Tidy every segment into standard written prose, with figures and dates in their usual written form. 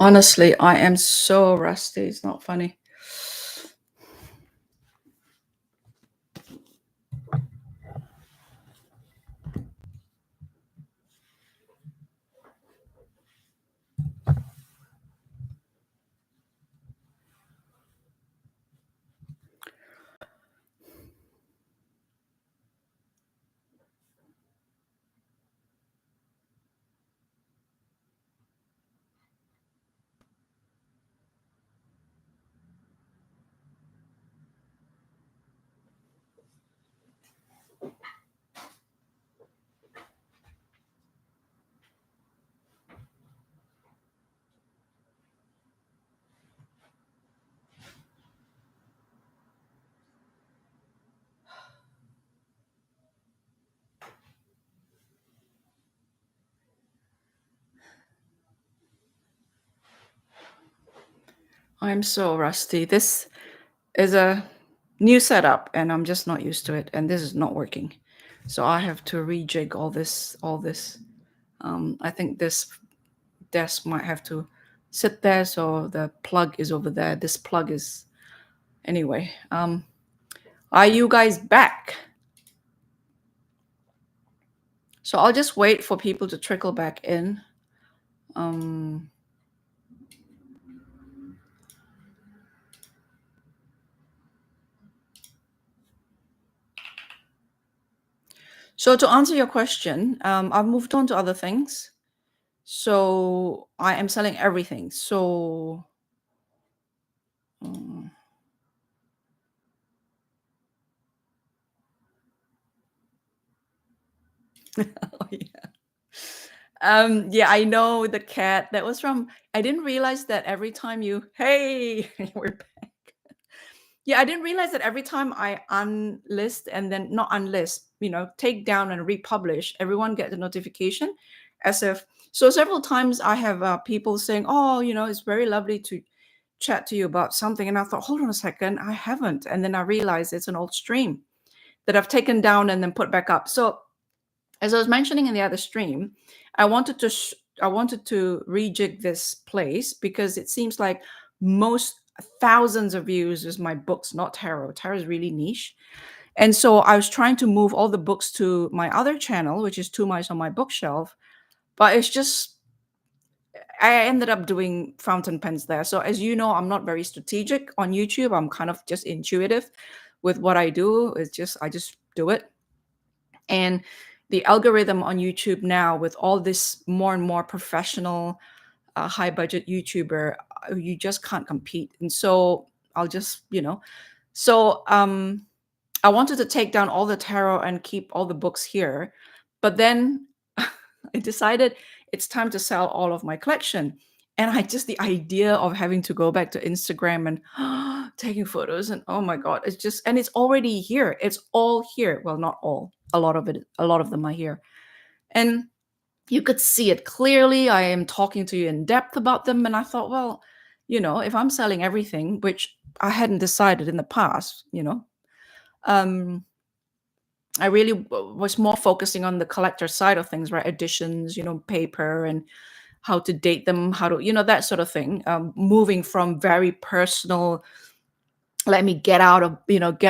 Honestly, I am so rusty. It's not funny. I'm so rusty. This is a new setup and I'm just not used to it and this is not working. So I have to rejig all this. I think this desk might have to sit there so the plug is over there. This plug is anyway. Are you guys back? So I'll just wait for people to trickle back in. So to answer your question, I've moved on to other things. So I am selling everything. So um, oh, yeah. Yeah, I know the cat. That was from. I didn't realize that every time you. Hey, we're back. Yeah, I didn't realize that every time I unlist and then not unlist, take down and republish, everyone gets a notification, as if. So several times I have people saying, "Oh, it's very lovely to chat to you about something," and I thought, "Hold on a second, I haven't," and then I realized it's an old stream that I've taken down and then put back up. So as I was mentioning in the other stream, I wanted to rejig this place because it seems like most thousands of views is my books, not tarot. Tarot is really niche. And so I was trying to move all the books to my other channel, which is Two Mice on My Bookshelf. But it's just I ended up doing fountain pens there. So as you know, I'm not very strategic on YouTube. I'm kind of just intuitive with what I do. I just do it. And the algorithm on YouTube now, with all this more and more professional, high budget YouTuber, you just can't compete. And so I'll just, so I wanted to take down all the tarot and keep all the books here. But then I decided it's time to sell all of my collection. And the idea of having to go back to Instagram and taking photos and oh my God, and it's already here. It's all here. Well, not all, a lot of them are here. And you could see it clearly. I am talking to you in depth about them. And I thought, well, if I'm selling everything, which I hadn't decided in the past, um, I really was more focusing on the collector side of things, right? Editions, paper and how to date them, how to, that sort of thing. Moving from very personal, let me get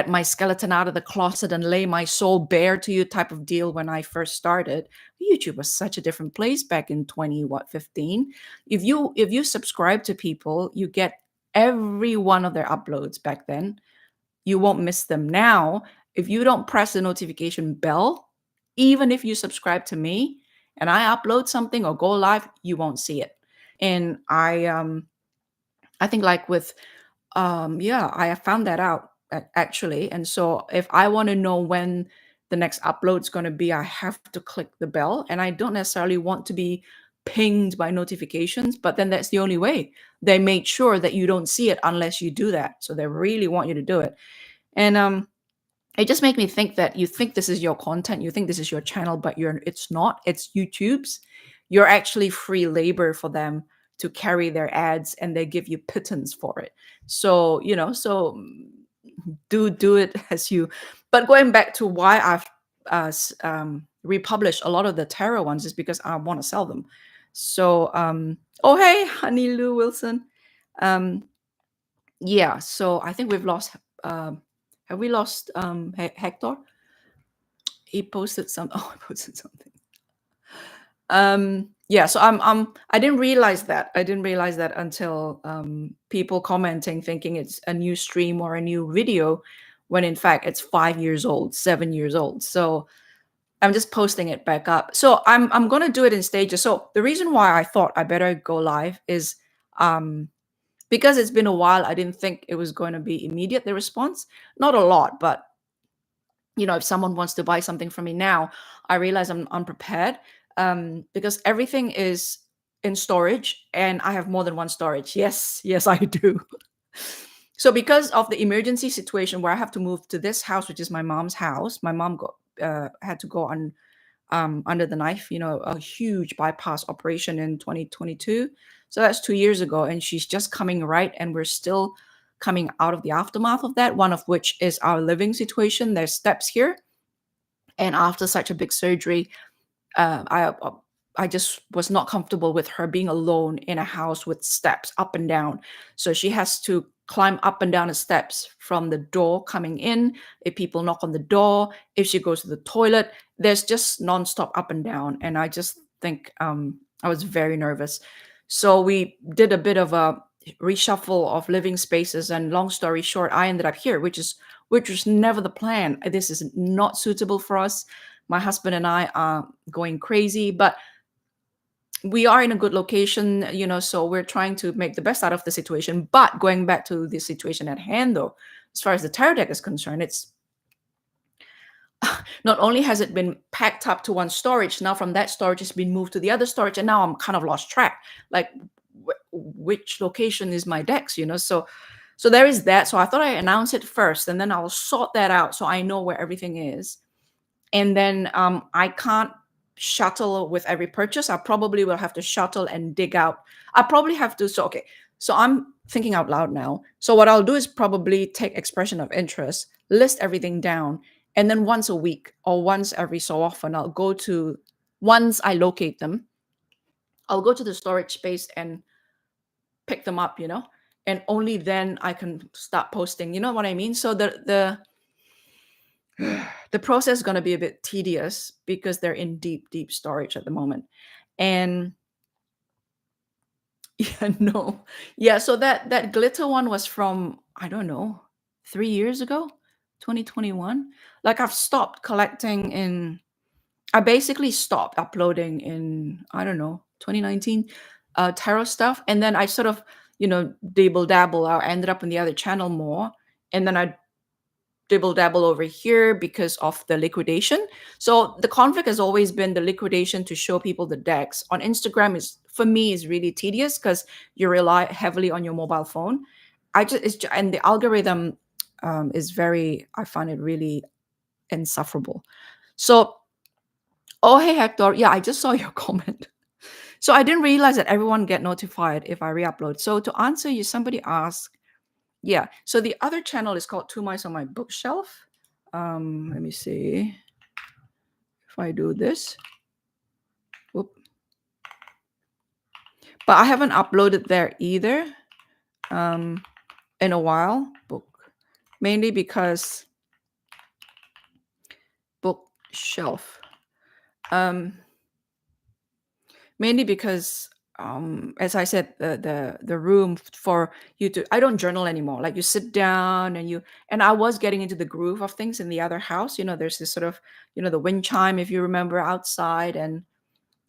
my skeleton out of the closet and lay my soul bare to you type of deal when I first started. YouTube was such a different place back in 15. If you subscribe to people, you get every one of their uploads back then. You won't miss them. Now, if you don't press the notification bell, even if you subscribe to me and I upload something or go live, you won't see it. And I think like with yeah, I have found that out actually. And so if I want to know when the next upload is going to be, I have to click the bell. And I don't necessarily want to be pinged by notifications, but then that's the only way. They made sure that you don't see it unless you do that. So they really want you to do it. And it just made me think that you think this is your content, you think this is your channel, but it's not. It's YouTube's. You're actually free labor for them to carry their ads, and they give you pittance for it. So do it as you. But going back to why I've republished a lot of the tarot ones is because I want to sell them. So, oh hey, Honey Lou Wilson. Um, yeah. So I think we've lost. Have we lost Hector? He posted some. Oh, he posted something. Yeah. So I didn't realize that. I didn't realize that until people commenting, thinking it's a new stream or a new video, when in fact it's 5 years old, 7 years old. So I'm just posting it back up. So I'm gonna do it in stages. So the reason why I thought I better go live is um because it's been a while. I didn't think it was going to be immediate, the response. Not a lot, but if someone wants to buy something from me now, I realize I'm unprepared, because everything is in storage and I have more than one storage. Yes, yes, I do. So because of the emergency situation where I have to move to this house, which is my mom's house, my mom had to go on under the knife, a huge bypass operation in 2022. So that's 2 years ago, and she's just coming right, and we're still coming out of the aftermath of that. One of which is our living situation. There's steps here, and after such a big surgery, uh, I uh, I just was not comfortable with her being alone in a house with steps up and down. So she has to climb up and down the steps from the door coming in. If people knock on the door, if she goes to the toilet, there's just nonstop up and down. And I just think I was very nervous. So we did a bit of a reshuffle of living spaces. And long story short, I ended up here, which was never the plan. This is not suitable for us. My husband and I are going crazy, but we are in a good location, so we're trying to make the best out of the situation. But going back to the situation at hand, though, as far as the tarot deck is concerned, it's not only has it been packed up to one storage, now from that storage it's been moved to the other storage, and now I'm kind of lost track. Like, which location is my decks, so there is that. So I thought I announce it first, and then I'll sort that out so I know where everything is. And then I can't shuttle with every purchase. I probably will have to shuttle and dig out. I probably have to. So, okay. So I'm thinking out loud now. So what I'll do is probably take expression of interest, list everything down, and then once a week or once every so often, once I locate them, I'll go to the storage space and pick them up, and only then I can start posting. You know what I mean? So the process is going to be a bit tedious because they're in deep storage at the moment. And yeah, no, yeah, so that glitter one was from, I don't know, 3 years ago, 2021. Like, I've stopped collecting I basically stopped uploading in, I don't know, 2019, tarot stuff. And then I sort of, dibble dabble. I ended up in the other channel more, and then I dibble dabble over here because of the liquidation. So the conflict has always been the liquidation to show people the decks. On Instagram is, for me, is really tedious because you rely heavily on your mobile phone. And the algorithm is very, I find it really insufferable. So, oh hey Hector, yeah, I just saw your comment. So I didn't realize that everyone get notified if I re-upload. So to answer you, somebody asked, yeah. So the other channel is called Two Mice on My Bookshelf. Let me see if I do this. Whoop. But I haven't uploaded there either in a while. Mainly because bookshelf. Mainly because as I said, the room for you to, I don't journal anymore. Like, you sit down and I was getting into the groove of things in the other house. There's this sort of, the wind chime, if you remember, outside, and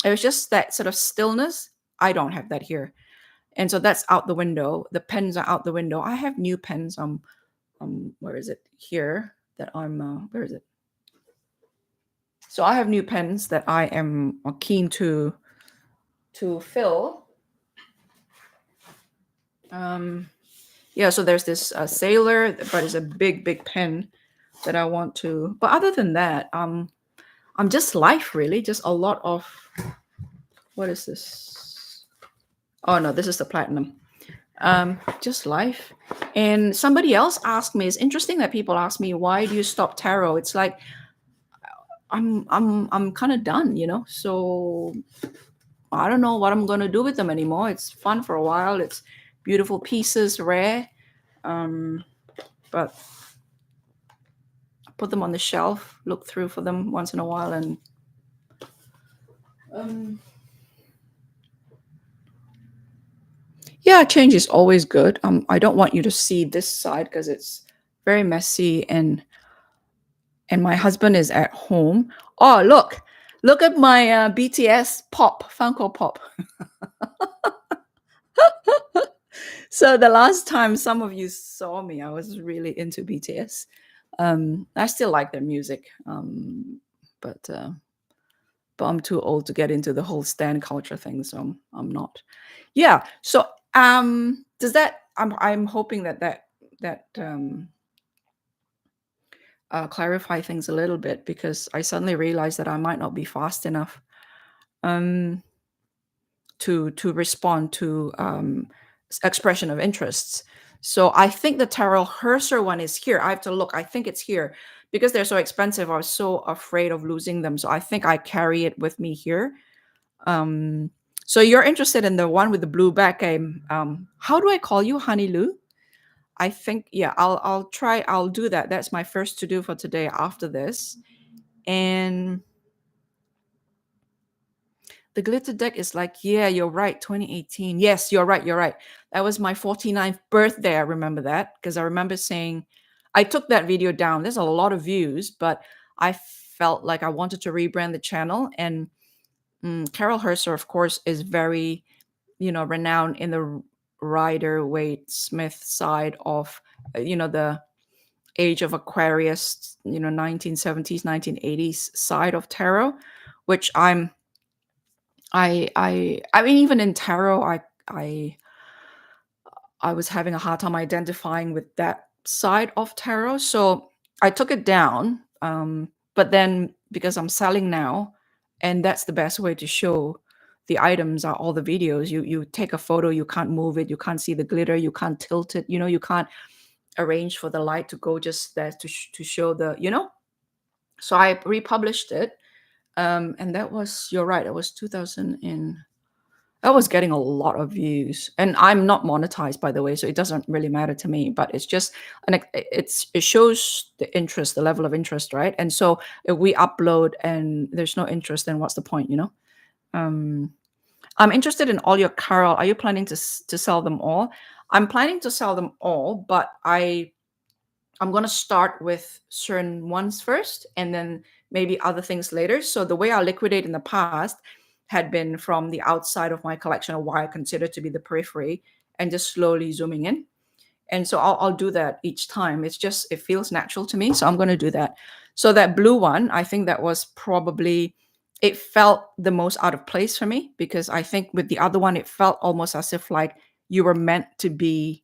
it was just that sort of stillness. I don't have that here. And so that's out the window. The pens are out the window. I have new pens. Where is it? Here that where is it? So I have new pens that I am keen to fill. Yeah, so there's this sailor, but it's a big pen that I want to. But other than that, I'm just life, really. Just a lot of, what is this? Oh no, this is the platinum. Just life. And somebody else asked me, it's interesting that people ask me, why do you stop tarot? It's like, I'm kind of done, So I don't know what I'm going to do with them anymore. It's fun for a while. It's beautiful pieces, rare. But put them on the shelf, look through for them once in a while, and yeah, change is always good. I don't want you to see this side because it's very messy, and my husband is at home. Oh, look at my BTS pop, Funko Pop. So the last time some of you saw me, I was really into BTS. I still like their music, but I'm too old to get into the whole stan culture thing, so I'm not. Yeah. So does that? I'm hoping that clarify things a little bit, because I suddenly realized that I might not be fast enough to respond to expression of interests. So I think the Tarot Herser one is here. I have to look. I think it's here because they're so expensive. I was so afraid of losing them, so I think I carry it with me here. So you're interested in the one with the blue back game. How do I call you, Honey Lou? I think, yeah, I'll try. I'll do that. That's my first to do for today after this. And the glitter deck is like, yeah, you're right. 2018. Yes, you're right. You're right. That was my 49th birthday. I remember that because I remember saying, I took that video down. There's a lot of views, but I felt like I wanted to rebrand the channel. And Carol Herser, of course, is very, renowned in the Rider Waite Smith side of, the age of Aquarius, 1970s, 1980s side of tarot, which I mean, even in tarot, I was having a hard time identifying with that side of tarot. So I took it down. But then because I'm selling now, and that's the best way to show the items are all the videos. You take a photo, you can't move it, you can't see the glitter, you can't tilt it, you can't arrange for the light to go just there to show the. So I republished it. And that was, you're right, it was 2000 and that was getting a lot of views, and I'm not monetized, by the way, so it doesn't really matter to me, but it's just it shows the interest, the level of interest, right? And so if we upload and there's no interest, then what's the point? I'm interested in all your Carol. Are you planning to sell them all? I'm planning to sell them all, but I'm going to start with certain ones first and then maybe other things later. So the way I liquidate in the past had been from the outside of my collection, or what I consider to be the periphery, and just slowly zooming in. And so I'll do that each time. It feels natural to me. So I'm going to do that. So that blue one, I think that was probably, it felt the most out of place for me, because I think with the other one, it felt almost as if like you were meant to be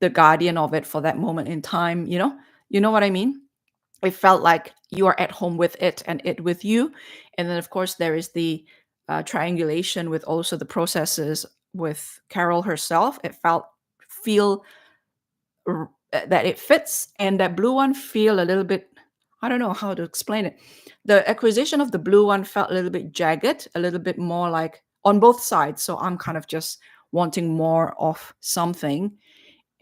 the guardian of it for that moment in time. You know what I mean? It felt like you are at home with it and it with you. And then, of course, there is the triangulation with also the processes with Carol herself. It feel that it fits, and that blue one feel a little bit, I don't know how to explain it. The acquisition of the blue one felt a little bit jagged, a little bit more like on both sides. So I'm kind of just wanting more of something.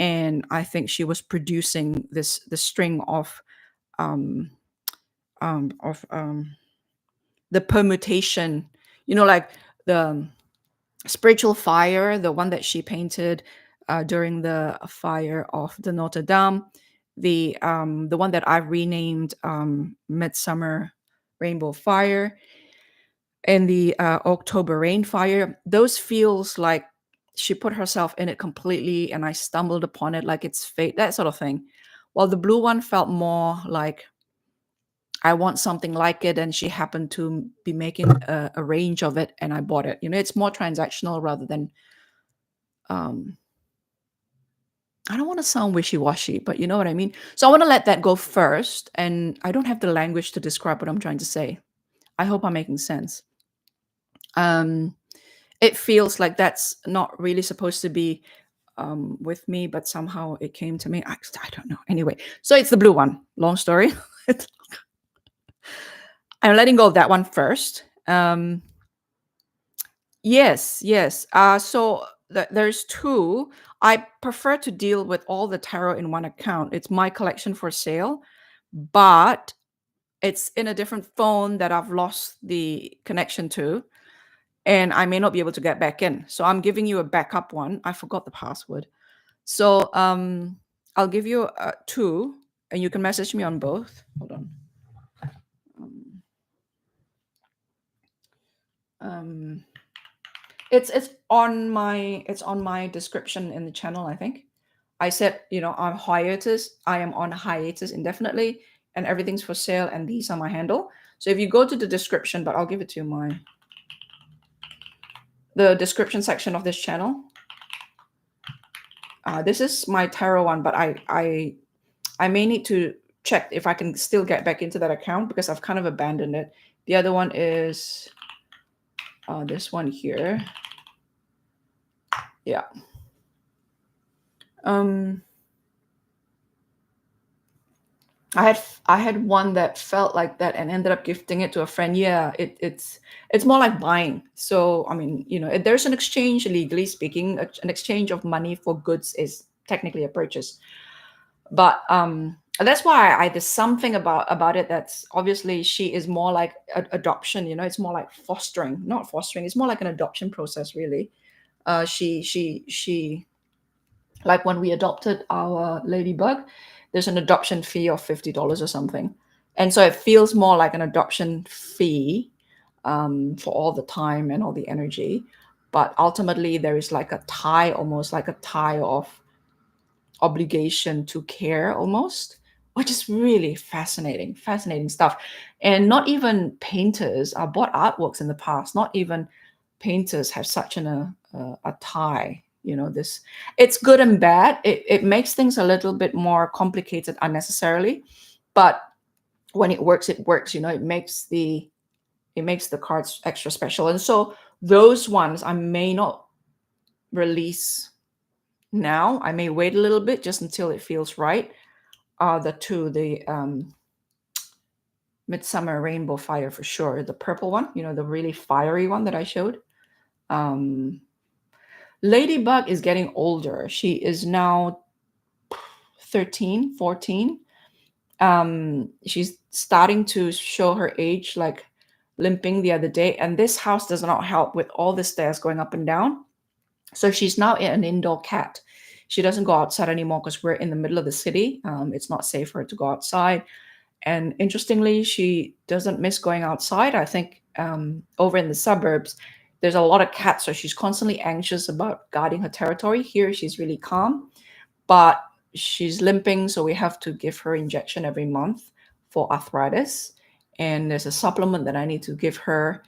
And I think she was producing the string of um, the permutation, like the spiritual fire, the one that she painted during the fire of the Notre Dame, the one that I've renamed Midsummer Rainbow Fire, and the October Rain Fire. Those feels like she put herself in it completely, and I stumbled upon it like it's fate, that sort of thing. While the blue one felt more like I want something like it, and she happened to be making a range of it, and I bought it. It's more transactional rather than. I don't want to sound wishy-washy, but you know what I mean. So I want to let that go first, and I don't have the language to describe what I'm trying to say. I hope I'm making sense. It feels like that's not really supposed to be with me, but somehow it came to me. I don't know. Anyway, so it's the blue one. Long story. I'm letting go of that one first. Yes, yes. So there's two. I prefer to deal with all the tarot in one account. It's my collection for sale, but it's in a different phone that I've lost the connection to, and I may not be able to get back in. So I'm giving you a backup one. I forgot the password. So I'll give you two, and you can message me on both. Hold on. Um, um, it's on my description in the channel, I think. I said, I'm hiatus. I am on hiatus indefinitely, and everything's for sale, and these are my handle. So if you go to the description, but I'll give it to you, the description section of this channel. This is my tarot one, but I may need to check if I can still get back into that account because I've kind of abandoned it. The other one is this one here. Yeah. I had one that felt like that and ended up gifting it to a friend. Yeah, it's more like buying. So I mean, there's an exchange, legally speaking. An exchange of money for goods is technically a purchase. But that's why there's something about it that's obviously she is more like adoption. It's more like fostering, not fostering. It's more like an adoption process, really. She like when we adopted our Ladybird, there's an adoption fee of $50 or something, and so it feels more like an adoption fee for all the time and all the energy. But ultimately, there is like a tie, almost like a tie of obligation to care, almost, which is really fascinating stuff. And not even painters. I bought artworks in the past. Not even painters have such a tie. This, it's good and bad. It makes things a little bit more complicated unnecessarily, but when it works, it works. It makes the cards extra special. And so those ones I may not release now. I may wait a little bit just until it feels right. The Midsummer Rainbow Fire for sure. The purple one, the really fiery one that I showed. Ladybug is getting older. She is now 13, 14. She's starting to show her age, like limping the other day. And this house does not help with all the stairs going up and down. So she's now an indoor cat. She doesn't go outside anymore because we're in the middle of the city. It's not safe for her to go outside. And interestingly, she doesn't miss going outside. I think over in the suburbs, there's a lot of cats, so she's constantly anxious about guarding her territory. Here, she's really calm, but she's limping, so we have to give her injection every month for arthritis. And there's a supplement that I need to give her.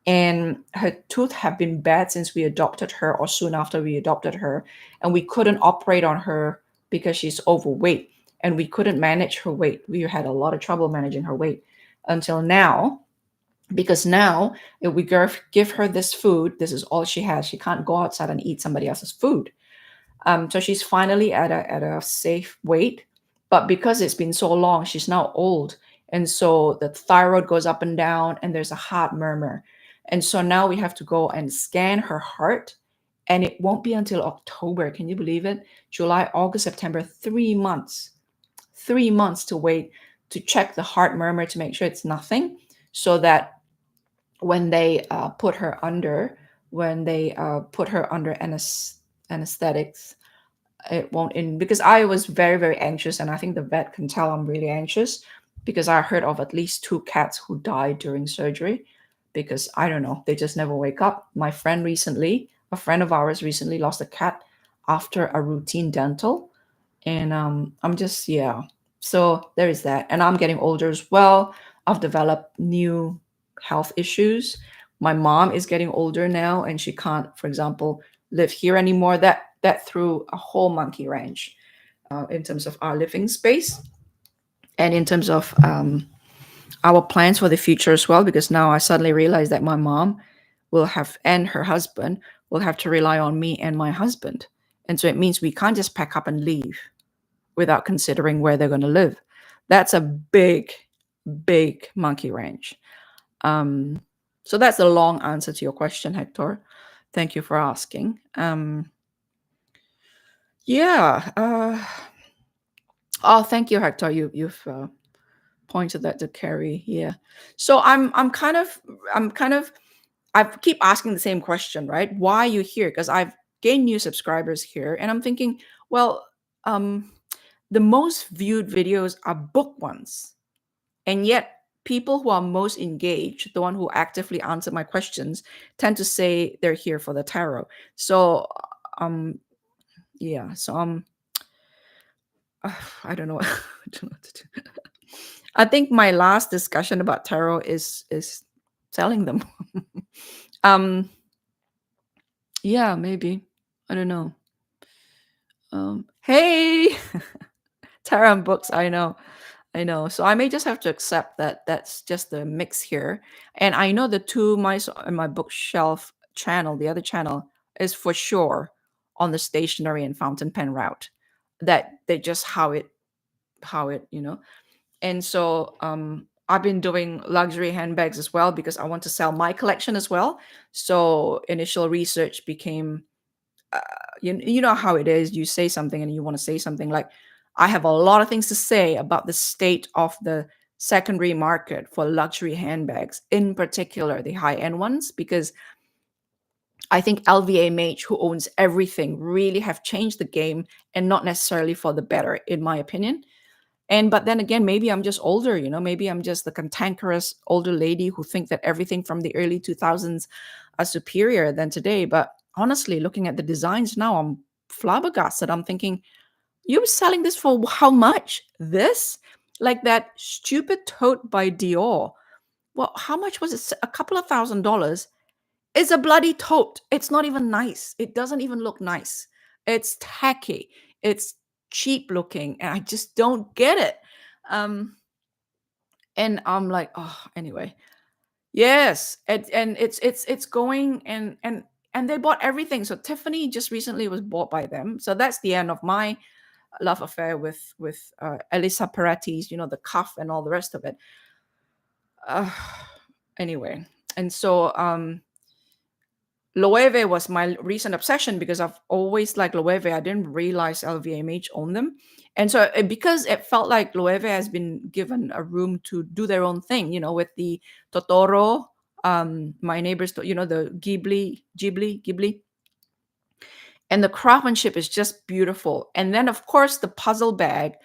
And her tooth have been bad since we adopted her, or soon after we adopted her. And we couldn't operate on her because she's overweight, and we couldn't manage her weight. We had a lot of trouble managing her weight until now, because now if we give her this food, this is all she has. She can't go outside and eat somebody else's food. So she's finally at a safe weight, but because it's been so long, she's now old, and so the thyroid goes up and down, and there's a heart murmur, and so now we have to go and scan her heart, and it won't be until October. Can you believe it? July, August, September, 3 months. 3 months to wait to check the heart murmur to make sure it's nothing, so that when they put her under anesthetics, it won't in, because I was very, very anxious, and I think the vet can tell I'm really anxious, because I heard of at least 2 cats who died during surgery because, I don't know, they just never wake up. A friend of ours recently lost a cat after a routine dental, and I'm just, yeah. So there is that, and I'm getting older as well. I've developed new health issues. My mom is getting older now, and she can't, for example, live here anymore. That threw a whole monkey wrench in terms of our living space, and in terms of our plans for the future as well, because now I suddenly realize that my mom and her husband will have to rely on me and my husband. And so it means we can't just pack up and leave without considering where they're going to live. That's a big monkey wrench. So that's a long answer to your question, Hector. Thank you for asking. Yeah. Oh, thank you, Hector. You've pointed that to Carrie. Yeah. So I'm kind of I keep asking the same question, right? Why are you here? Because I've gained new subscribers here, and I'm thinking, well, um, the most viewed videos are book ones, and yet people who are most engaged, the one who actively answer my questions, tend to say they're here for the tarot. So, um, yeah. So, I don't know. I don't know what to do. I think my last discussion about tarot is selling them. um, yeah, maybe. I don't know. Hey, tarot and books. I know. I know. So I may just have to accept that that's just the mix here. And I know the two mice on my bookshelf channel, the other channel, is for sure on the stationery and fountain pen route. That they just how it. And so I've been doing luxury handbags as well because I want to sell my collection as well. So initial research became uh, you know how it is. You say something and you want to say something like, I have a lot of things to say about the state of the secondary market for luxury handbags, in particular the high end ones, because I think LVMH, who owns everything, really have changed the game, and not necessarily for the better, in my opinion. And but then again, maybe I'm just older, maybe I'm just the cantankerous older lady who think that everything from the early 2000s are superior than today. But honestly, looking at the designs now, I'm flabbergasted. I'm thinking, you were selling this for how much? This? Like that stupid tote by Dior. Well, how much was it? A couple of $1,000s. It's a bloody tote. It's not even nice. It doesn't even look nice. It's tacky. It's cheap looking, and I just don't get it. Um, and I'm like, oh, anyway, yes, and it's going and they bought everything. So Tiffany just recently was bought by them. So that's the end of my love affair with Elisa Peretti's, the cuff and all the rest of it. Uh, anyway, and so Loewe was my recent obsession because I've always liked Loewe. I didn't realize LVMH owned them. And so because it felt like Loewe has been given a room to do their own thing, with the Totoro, my neighbors, the Ghibli. And the craftsmanship is just beautiful. And then, of course, the puzzle bag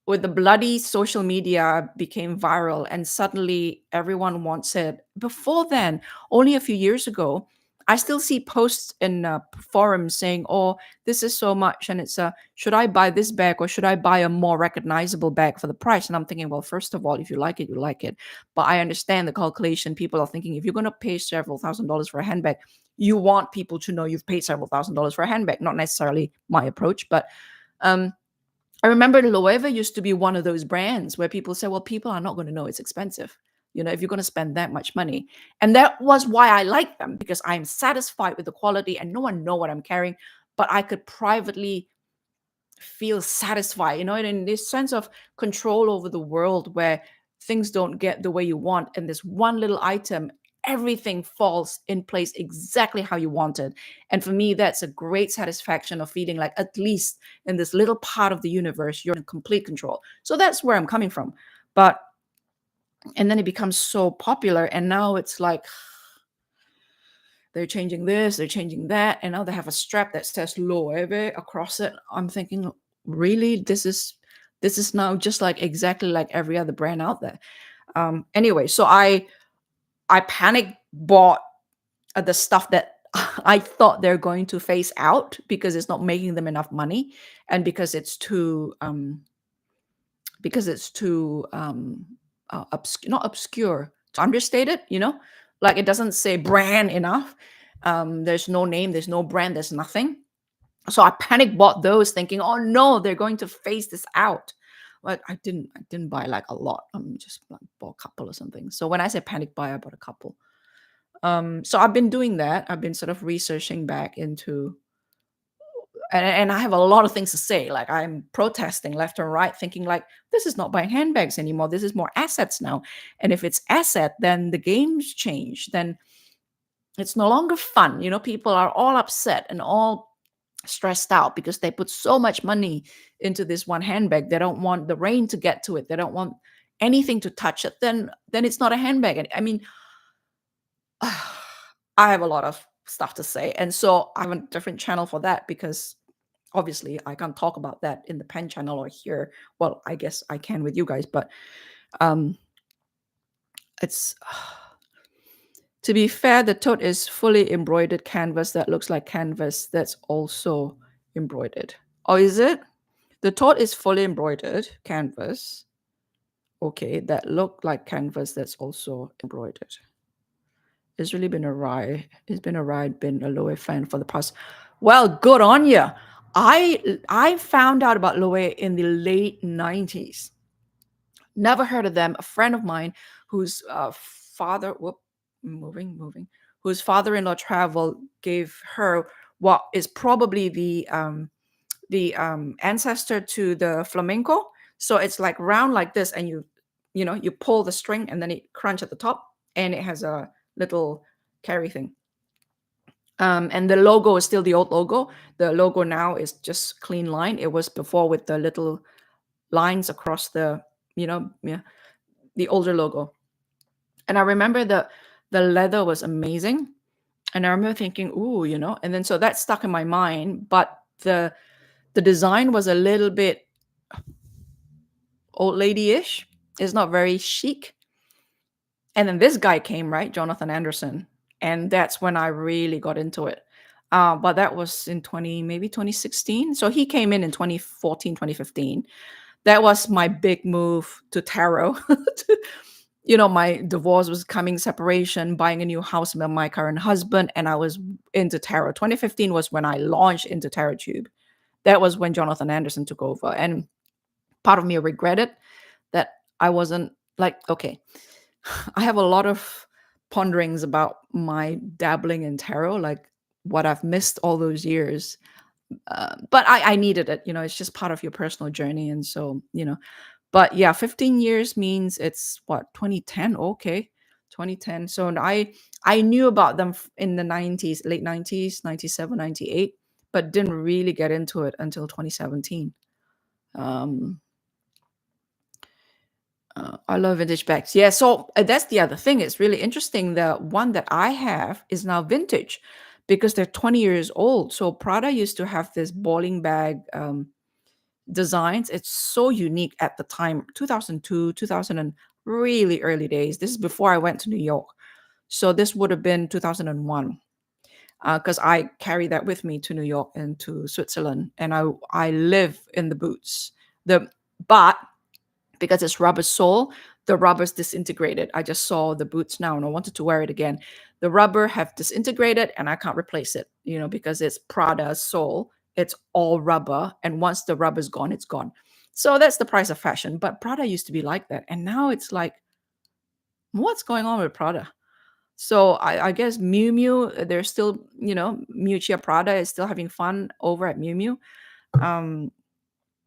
with the bloody social media became viral, and suddenly everyone wants it. Before then, only a few years ago, I still see posts in forums saying, oh, this is so much, and it's should I buy this bag or should I buy a more recognizable bag for the price? And I'm thinking, well, first of all, if you like it, you like it. But I understand the calculation. People are thinking, if you're going to pay several $1,000s for a handbag, you want people to know you've paid several $1,000s for a handbag. Not necessarily my approach, but um I remember Loewe used to be one of those brands where people say, well, people are not going to know it's expensive, if you're going to spend that much money. And that was why I like them, because I'm satisfied with the quality and no one know what I'm carrying, but I could privately feel satisfied, in this sense of control over the world where things don't get the way you want. And this one little item, everything falls in place exactly how you want it. And for me, that's a great satisfaction of feeling like at least in this little part of the universe, you're in complete control. So that's where I'm coming from. But, and then it becomes so popular. And now it's like, they're changing this, they're changing that, and now they have a strap that says Loewe across it. I'm thinking, really, this is now just like exactly like every other brand out there. Anyway, so I panic bought the stuff that I thought they're going to phase out because it's not making them enough money, and because it's too not obscure, to understated, like it doesn't say brand enough. There's no name, there's no brand, there's nothing. So I panic bought those thinking, oh no, they're going to phase this out. But I didn't buy like a lot. Just like bought a couple or something. So when I say panic buy, I bought a couple. So I've been doing that. I've been sort of researching back into and I have a lot of things to say. Like I'm protesting left and right, thinking like this is not buying handbags anymore. This is more assets now. And if it's asset, then the games change. Then it's no longer fun. People are all upset and all stressed out because they put so much money into this one handbag. They don't want the rain to get to it. They don't want anything to touch it. Then it's not a handbag. And I mean, I have a lot of stuff to say, and so I have a different channel for that because obviously I can't talk about that in the pen channel or here. Well, I guess I can with you guys, but um it's to be fair, the tote is fully embroidered canvas that looks like canvas that's also embroidered. Oh, is it? The tote is fully embroidered canvas. Okay, that look like canvas that's also embroidered. It's really been a ride. It's been a ride, been a Loewe fan for the past. Well, good on you. I found out about Loewe in the late 90s. Never heard of them. A friend of mine whose father, whose father-in-law travel gave her what is probably the ancestor to the flamenco. So it's like round like this, and you pull the string, and then it crunch at the top, and it has a little carry thing. And the logo is still the old logo. The logo now is just clean line. It was before with the little lines across the, the older logo. And I remember the leather was amazing. And I remember thinking, ooh, and then so that stuck in my mind. But the design was a little bit old lady-ish. It's not very chic. And then this guy came, right? Jonathan Anderson. And that's when I really got into it. But that was in maybe 2016. So he came in 2014, 2015. That was my big move to tarot. My divorce was coming, separation, buying a new house with my current husband, and I was into tarot. 2015 was when I launched into Tarot Tube. That was when Jonathan Anderson took over. And part of me regretted that I wasn't like, okay, I have a lot of ponderings about my dabbling in tarot, like what I've missed all those years. But I needed it. It's just part of your personal journey. And so, but yeah, 15 years means it's what, 2010? Okay, 2010. So I knew about them in the 90s, late 90s, 97, 98, but didn't really get into it until 2017. I love vintage bags. Yeah, so that's the other thing. It's really interesting. The one that I have is now vintage because they're 20 years old. So Prada used to have this bowling bag designs. It's so unique at the time, 2002, 2000, and really early days. This is before I went to New York. So this would have been 2001 because I carry that with me to New York and to Switzerland. And I live in the boots. But because it's rubber sole, the rubber's disintegrated. I just saw the boots now and I wanted to wear it again. The rubber have disintegrated and I can't replace it, because it's Prada sole. It's all rubber. And once the rubber's gone, it's gone. So that's the price of fashion. But Prada used to be like that. And now it's like, what's going on with Prada? So I guess Miu Miu, they're still, Miuccia Prada is still having fun over at Miu Miu.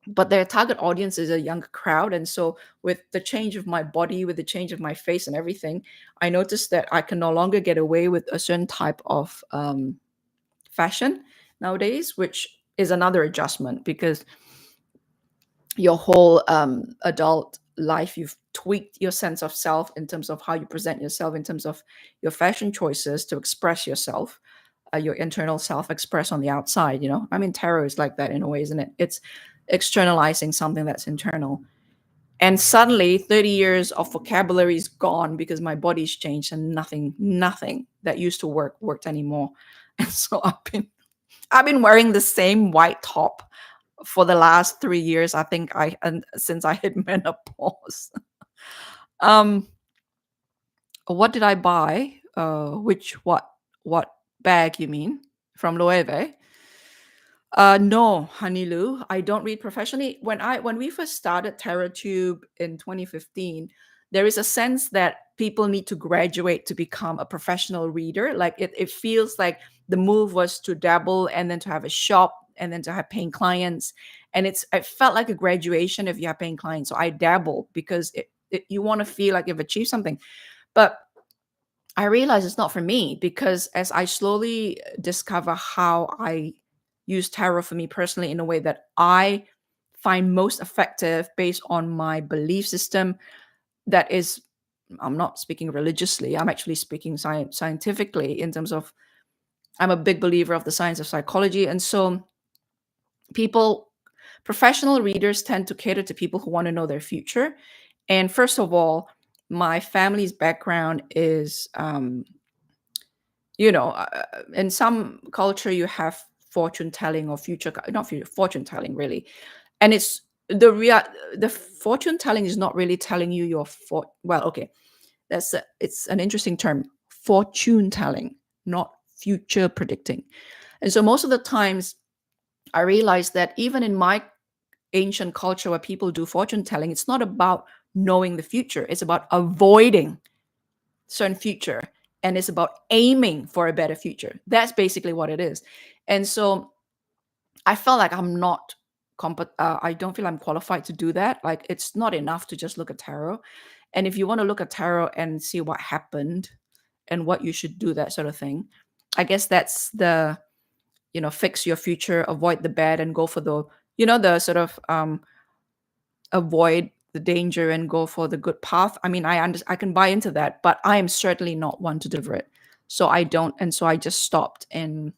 But their target audience is a younger crowd. And so with the change of my body, with the change of my face and everything, I noticed that I can no longer get away with a certain type of fashion nowadays, which is another adjustment because your whole adult life, you've tweaked your sense of self in terms of how you present yourself, in terms of your fashion choices to express yourself, your internal self express on the outside. I mean, tarot is like that in a way, isn't it? It's externalizing something that's internal. And suddenly 30 years of vocabulary is gone because my body's changed and nothing that used to worked anymore. And so I've been wearing the same white top for the last 3 years, I think, since I hit menopause. What did I buy? What bag you mean? From Loewe? No, Honey Lou, I don't read professionally. When we first started TerraTube in 2015, there is a sense that people need to graduate to become a professional reader. Like it feels like the move was to dabble and then to have a shop and then to have paying clients. And it felt like a graduation if you have paying clients. So I dabbled because you want to feel like you've achieved something. But I realize it's not for me, because as I slowly discover how I use tarot for me personally in a way that I find most effective based on my belief system, that is, I'm not speaking religiously, I'm actually speaking scientifically, in terms of, I'm a big believer of the science of psychology. And so people, professional readers tend to cater to people who want to know their future. And first of all, my family's background is, in some culture you have fortune telling, or not future, fortune telling, really. And it's the fortune telling is not really telling you well, okay, it's an interesting term, fortune telling, not future predicting. And so most of the times I realized that even in my ancient culture where people do fortune telling, it's not about knowing the future, it's about avoiding certain future, and it's about aiming for a better future. That's basically what it is. And so I felt like I don't feel I'm qualified to do that. Like, it's not enough to just look at tarot. And if you want to look at tarot and see what happened and what you should do, that sort of thing, I guess that's the, fix your future, avoid the bad, and go for the sort of avoid the danger and go for the good path. I mean, I can buy into that, but I am certainly not one to deliver it. So I don't, and so I just stopped. And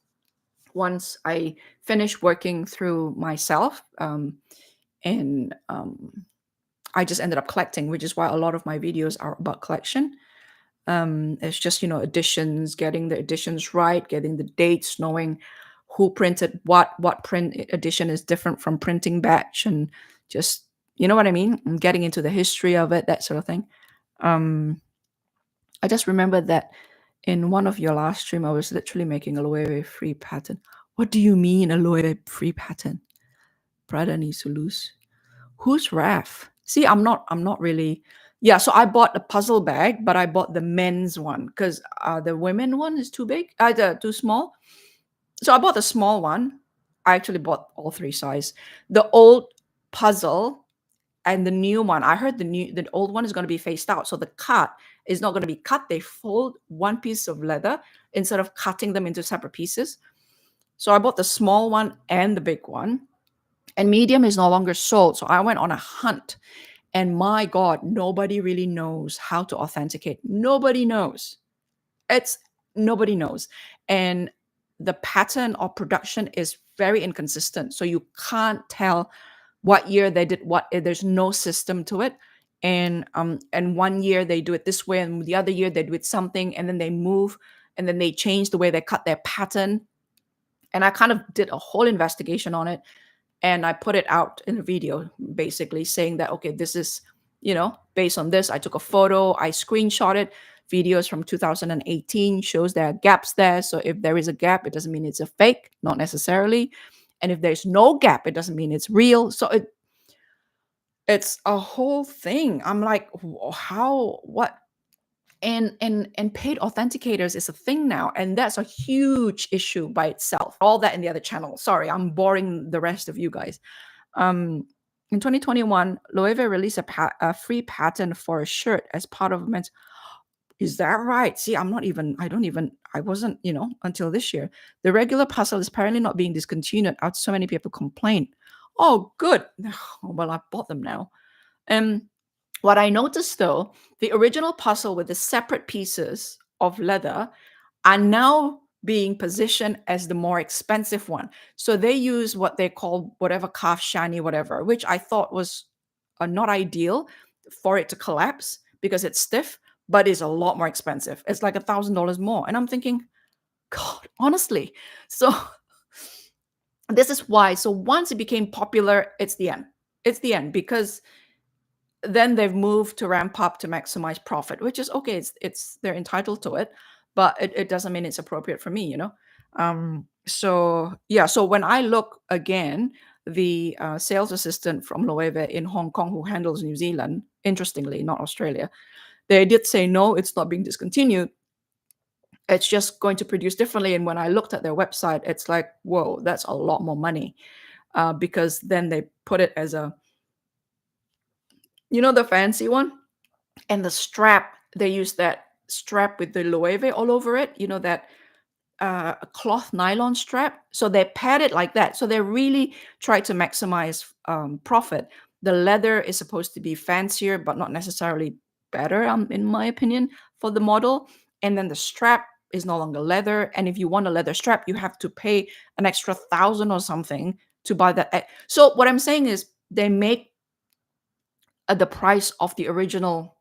once I finished working through myself, and I just ended up collecting, which is why a lot of my videos are about collection. It's just, editions, getting the editions right, getting the dates, knowing who printed what print edition is different from printing batch, and just, you know what I mean? And getting into the history of it, that sort of thing. I just remember that in one of your last stream, I was literally making a Loewe free pattern. What do you mean a Loewe free pattern? Brother needs to lose. Who's Raf? See, I'm not really. Yeah, so I bought a puzzle bag, but I bought the men's one because the women one is too big, too small. So I bought the small one. I actually bought all three size. The old puzzle and the new one. I heard the old one is going to be phased out, so the cut is not going to be cut. They fold one piece of leather instead of cutting them into separate pieces. So I bought the small one and the big one. And medium is no longer sold. So I went on a hunt. And my God, nobody really knows how to authenticate. Nobody knows. Nobody knows. And the pattern of production is very inconsistent. So you can't tell what year they did what. There's no system to it. And 1 year they do it this way, and the other year they do it something, and then they move, and then they change the way they cut their pattern. And I kind of did a whole investigation on it. And I put it out in a video, basically saying that, okay, this is, based on this. I took a photo, I screenshot it. Videos from 2018 shows there are gaps there. So if there is a gap, it doesn't mean it's a fake, not necessarily. And if there's no gap, it doesn't mean it's real. So it's a whole thing. I'm like, what? And paid authenticators is a thing now, and that's a huge issue by itself. All that in the other channel. Sorry, I'm boring the rest of you guys. In 2021, Loewe released a free pattern for a shirt as part of men's. Is that right? See, I wasn't, until this year. The regular puzzle is apparently not being discontinued after so many people complained. Oh, good. Well, I bought them now. What I noticed, though, the original puzzle with the separate pieces of leather are now being positioned as the more expensive one. So they use what they call whatever calf shiny, whatever, which I thought was not ideal for it to collapse because it's stiff, but it's a lot more expensive. It's like $1,000 more. And I'm thinking, God, honestly. So this is why. So once it became popular, it's the end. It's the end, because then they've moved to ramp up to maximize profit, which is okay. It's they're entitled to it, but it doesn't mean it's appropriate for me, So yeah, so when I look again, the sales assistant from Loewe in Hong Kong who handles New Zealand, interestingly, not Australia, they did say no, it's not being discontinued. It's just going to produce differently. And when I looked at their website, it's like, whoa, that's a lot more money, because then they put it as a, the fancy one, and the strap, they use that strap with the loewe all over it, that a cloth nylon strap. So they pad it like that. So they really try to maximize profit. The leather is supposed to be fancier, but not necessarily better, in my opinion, for the model. And then the strap is no longer leather. And if you want a leather strap, you have to pay an extra 1,000 or something to buy that. So what I'm saying is they make the price of the original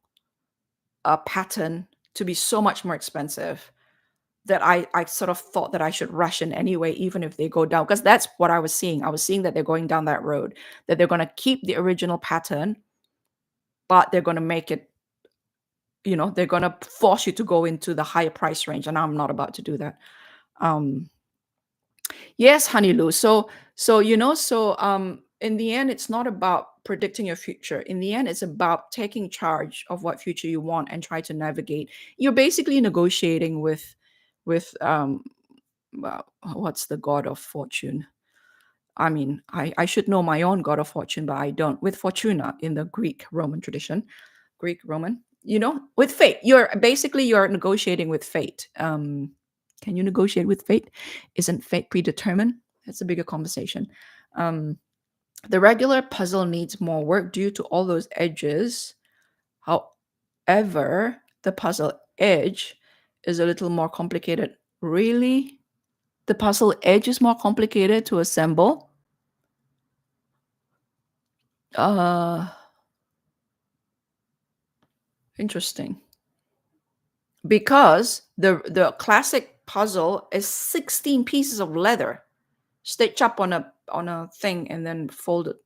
pattern to be so much more expensive that I sort of thought that I should rush in anyway, even if they go down, because that's what I was seeing. I was seeing that they're going down that road, that they're going to keep the original pattern, but they're going to make it, they're going to force you to go into the higher price range. And I'm not about to do that. Um, yes, Honey Lou. So in the end, it's not about predicting your future. In the end, it's about taking charge of what future you want and try to navigate. You're basically negotiating with well, what's the god of fortune? I mean, I should know my own god of fortune, but I don't. With Fortuna in the Greek Roman tradition, Greek Roman, with fate. You're negotiating with fate. Can you negotiate with fate? Isn't fate predetermined? That's a bigger conversation. Um, the regular puzzle needs more work due to all those edges. However, the puzzle edge is a little more complicated. Really? The puzzle edge is more complicated to assemble. Uh, Interesting. Because the classic puzzle is 16 pieces of leather stitched up on a thing and then folded.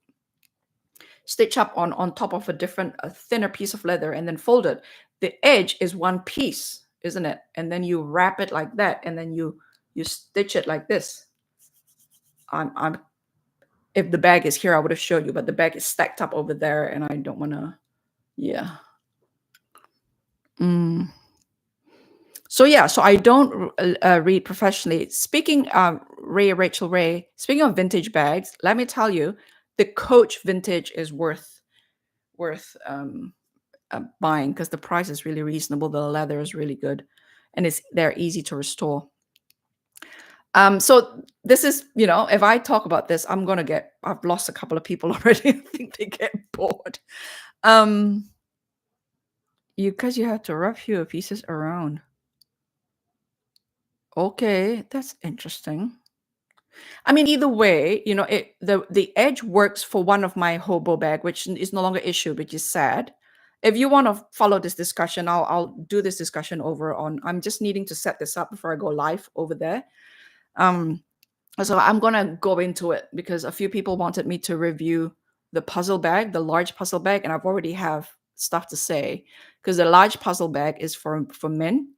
Stitch up on top of a thinner piece of leather and then folded. The edge is one piece, isn't it? And then you wrap it like that, and then you stitch it like this. I'm If the bag is here, I would have showed you, but the bag is stacked up over there, and I don't want to. Yeah. Mm. So yeah, so I don't read professionally. Speaking, Rachel Ray. Speaking of vintage bags, let me tell you, the Coach vintage is worth buying because the price is really reasonable. The leather is really good, and they're easy to restore. So this is, if I talk about this, I've lost a couple of people already. I think they get bored. Because you have to rough fewer pieces around. Okay, that's interesting. I mean, either way, the edge works for one of my hobo bag, which is no longer issued, which is sad. If you want to follow this discussion, I'll do this discussion over on. I'm just needing to set this up before I go live over there. So I'm gonna go into it because a few people wanted me to review the puzzle bag, the large puzzle bag, and I've already have stuff to say because the large puzzle bag is for men.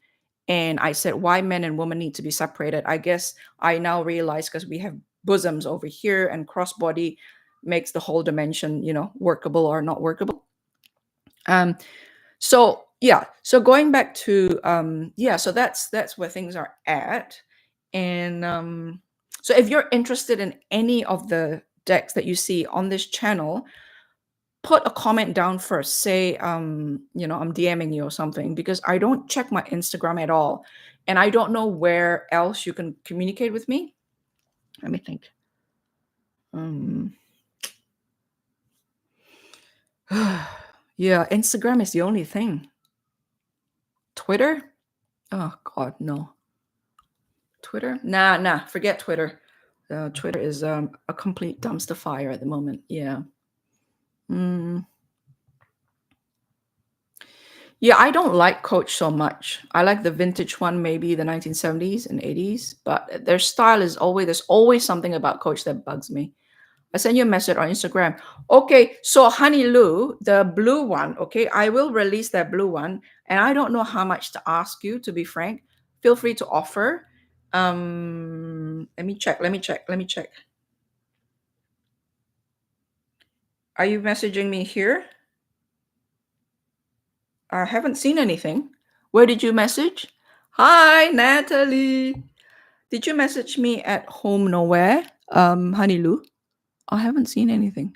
And I said, why men and women need to be separated? I guess I now realize because we have bosoms over here and crossbody makes the whole dimension, workable or not workable. So yeah, so going back to yeah, so that's where things are at. And so if you're interested in any of the decks that you see on this channel, put a comment down first. Say, I'm DMing you or something because I don't check my Instagram at all. And I don't know where else you can communicate with me. Let me think. Yeah, Instagram is the only thing. Twitter? Oh God, no. Twitter? Nah, forget Twitter. Twitter is a complete dumpster fire at the moment. Yeah. Yeah, I don't like Coach so much. I like the vintage one, maybe the 1970s and 80s, but their style there's always something about Coach that bugs me. I sent you a message on Instagram. Okay, so Honey Lou, the blue one, okay, I will release that blue one, and I don't know how much to ask you, to be frank. Feel free to offer. Let me check. Are you messaging me here? I haven't seen anything. Where did you message? Hi, Natalie. Did you message me at home nowhere, Honey Lou? I haven't seen anything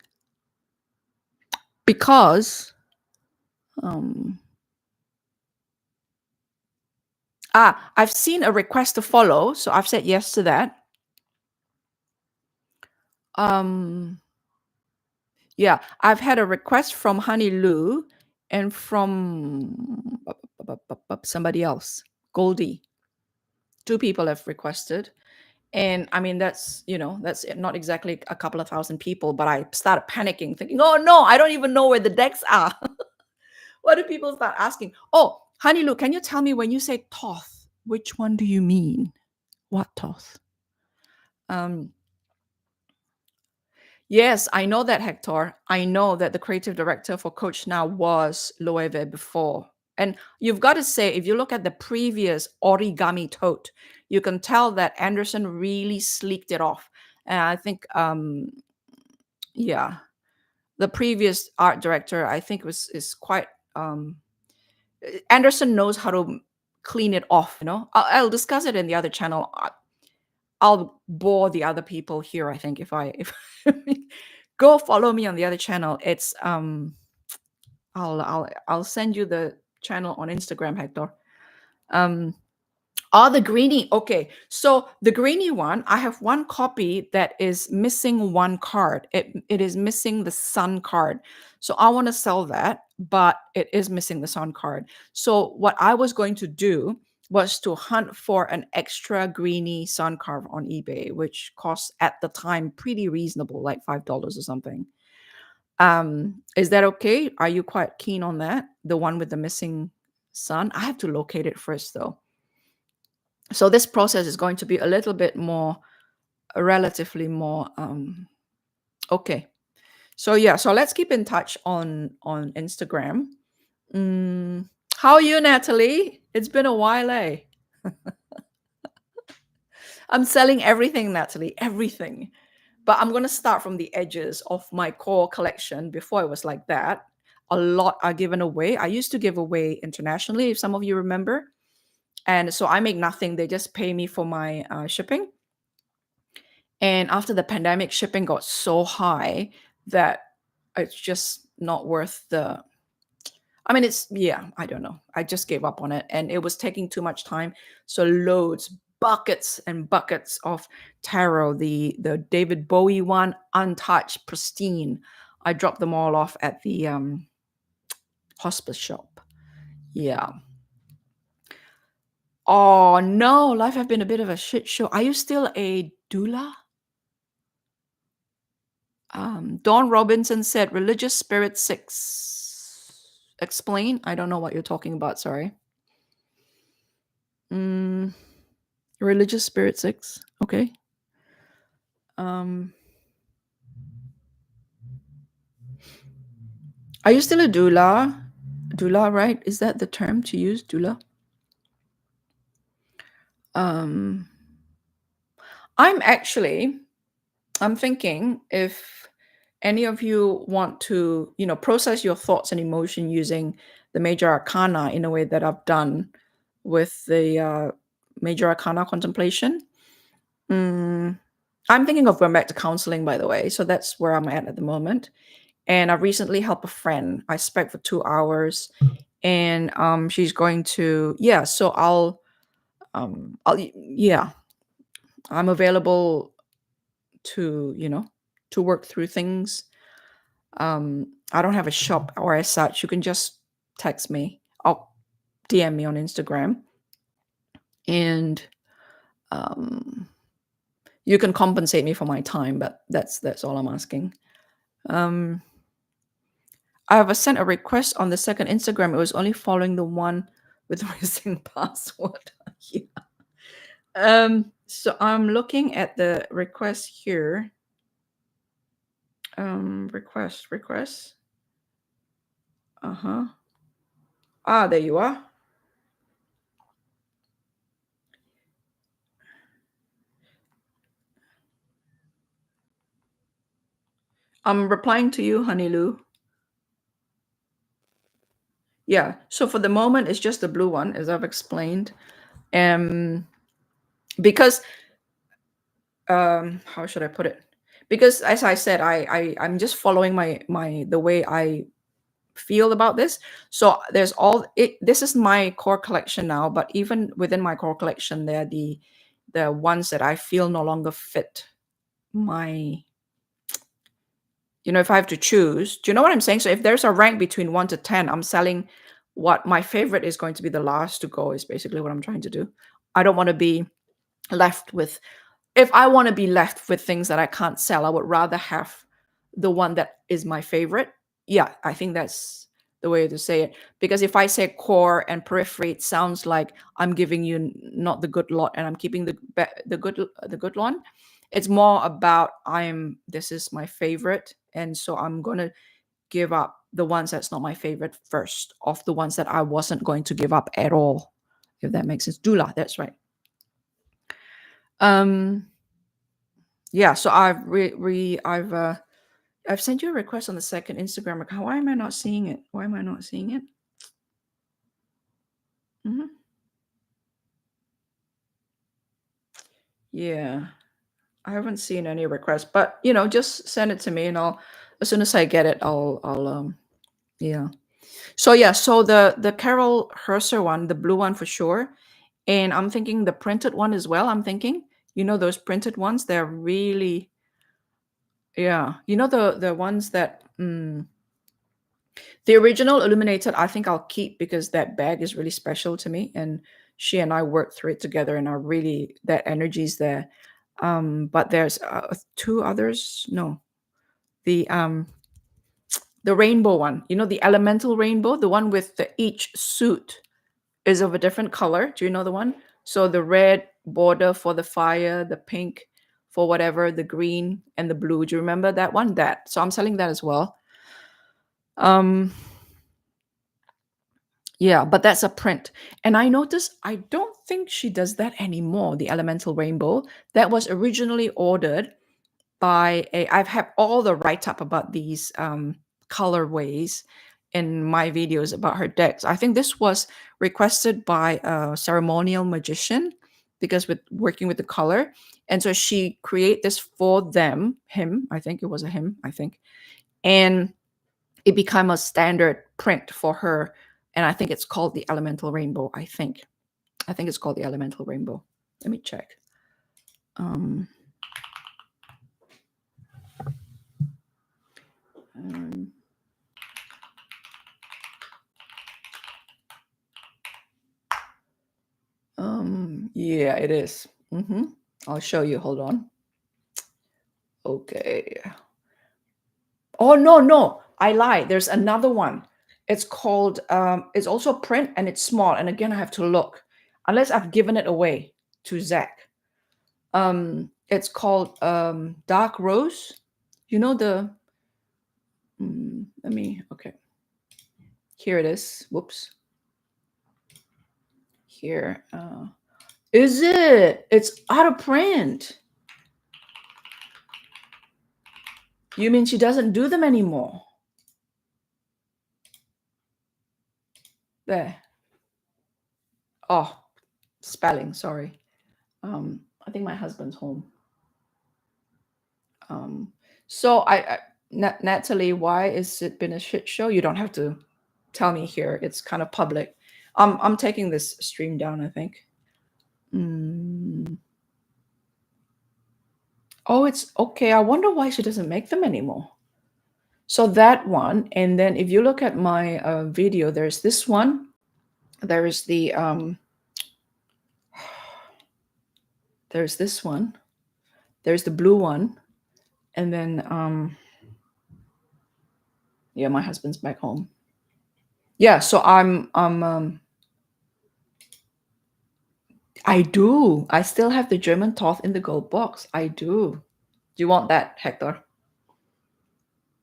because um I've seen a request to follow, so I've said yes to that. Um yeah, I've had a request from Honey Lou and from somebody else, Goldie. Two people have requested. And I mean, that's not exactly a couple of thousand people, but I started panicking, thinking, oh no, I don't even know where the decks are. What do people start asking? Oh, Honey Lou, can you tell me when you say Toth, which one do you mean? What Toth? Um, yes, I know that, Hector. I know that the creative director for Coach Now was Loewe before. And you've got to say, if you look at the previous origami tote, you can tell that Anderson really sleeked it off. And I think, yeah, the previous art director, I think, was is quite. Anderson knows how to clean it off. I'll discuss it in the other channel. I'll bore the other people here. I think if go follow me on the other channel. It's I'll send you the channel on Instagram, Hector. Um, the greenie. Okay, so the greenie one, I have one copy that is missing one card. It is missing the sun card. So I want to sell that, but it is missing the sun card. So what I was going to do was to hunt for an extra greenie sun card on eBay, which costs at the time pretty reasonable, like $5 or something. Is that okay? Are you quite keen on that? The one with the missing sun? I have to locate it first though. So this process is going to be a little bit more, relatively more, okay. So yeah, so let's keep in touch on Instagram. Mm, how are you, Natalie? It's been a while, eh? I'm selling everything, Natalie, everything. But I'm gonna start from the edges of my core collection. Before it was like that. A lot are given away. I used to give away internationally, if some of you remember. And so I make nothing. They just pay me for my shipping. And after the pandemic, shipping got so high that it's just not worth the. I mean, yeah, I don't know. I just gave up on it and it was taking too much time. So loads, buckets and buckets of tarot, the David Bowie one, untouched, pristine. I dropped them all off at the hospice shop. Yeah. Oh no, life have been a bit of a shit show. Are you still a doula? Dawn Robinson said religious spirit 6. Explain. I don't know what you're talking about. Sorry. Mm, religious spirit 6. Okay. Um, are you still a doula? Doula, right? Is that the term to use? Doula? Um, I'm thinking if any of you want to, process your thoughts and emotion using the major arcana in a way that I've done with the major arcana contemplation. I'm thinking of going back to counseling, by the way. So that's where I'm at the moment. And I recently helped a friend. I spoke for 2 hours, and she's going to, yeah. So yeah, I'm available to, to work through things. I don't have a shop or as such. You can just text me. I'll DM me on Instagram, and um, you can compensate me for my time. But that's all I'm asking. Um, I have sent a request on the second Instagram. It was only following the one with missing password. Yeah. So I'm looking at the request here. Request. Uh-huh. There you are. I'm replying to you, Honey Lou. Yeah. So for the moment, it's just the blue one, as I've explained. Because how should I put it? Because as I said, I'm just following the way I feel about this. So there's all it. This is my core collection now, but even within my core collection, there are the ones that I feel no longer fit my. If I have to choose, do you know what I'm saying? So if there's a rank between 1 to 10, I'm selling what my favorite is going to be the last to go, is basically what I'm trying to do. I don't want to be left with, if I want to be left with things that I can't sell, I would rather have the one that is my favorite. Yeah, I think that's the way to say it. Because if I say core and periphery, it sounds like I'm giving you not the good lot and I'm keeping the good one. It's more about this is my favorite, and so I'm gonna give up the ones that's not my favorite first, of the ones that I wasn't going to give up at all, if that makes sense. Dula, that's right. Um, yeah, so I've sent you a request on the second Instagram account. Why am I not seeing it? Why am I not seeing it? Yeah, I haven't seen any requests, but just send it to me, and as soon as I get it, I'll yeah. So yeah, so the Carol Herser one, the blue one for sure, and I'm thinking the printed one as well. I'm thinking, those printed ones, they're really, yeah, the ones that the original illuminated, I think I'll keep because that bag is really special to me, and she and I worked through it together, and are really, that energy's there. But there's two others. No, the rainbow one. The elemental rainbow, the one with each suit is of a different color. Do you know the one? So the red border for the fire, the pink for whatever, the green and the blue. Do you remember that one? So I'm selling that as well. Um, Yeah, but that's a print. And I noticed I don't think she does that anymore, the Elemental Rainbow. That was originally ordered by I've had all the write up about these colorways in my videos about her decks. I think this was requested by a ceremonial magician, because with working with the color. And so she create this for him, I think it was a him, I think. And it became a standard print for her, and I think it's called the Elemental Rainbow. I think it's called the Elemental Rainbow. Let me check. um, um yeah, it is. I'll show you, hold on. Okay. Oh, no, I lied. There's another one. It's called it's also print, and it's small, and again I have to look, unless I've given it away to Zach. It's called Dark Rose. The let me, okay, here it is. Whoops. Here, is it? It's out of print. You mean she doesn't do them anymore? There. Oh, spelling, sorry. I think my husband's home. So Natalie, why is it been a shit show? You don't have to tell me here. It's kind of public. I'm taking this stream down, I think. Oh, it's okay. I wonder why she doesn't make them anymore. So that one, and then if you look at my video, there's this one. There is there's this one. There's the blue one, and then yeah, my husband's back home. Yeah, so I do. I still have the German Thoth in the gold box. I do. Do you want that, Hector?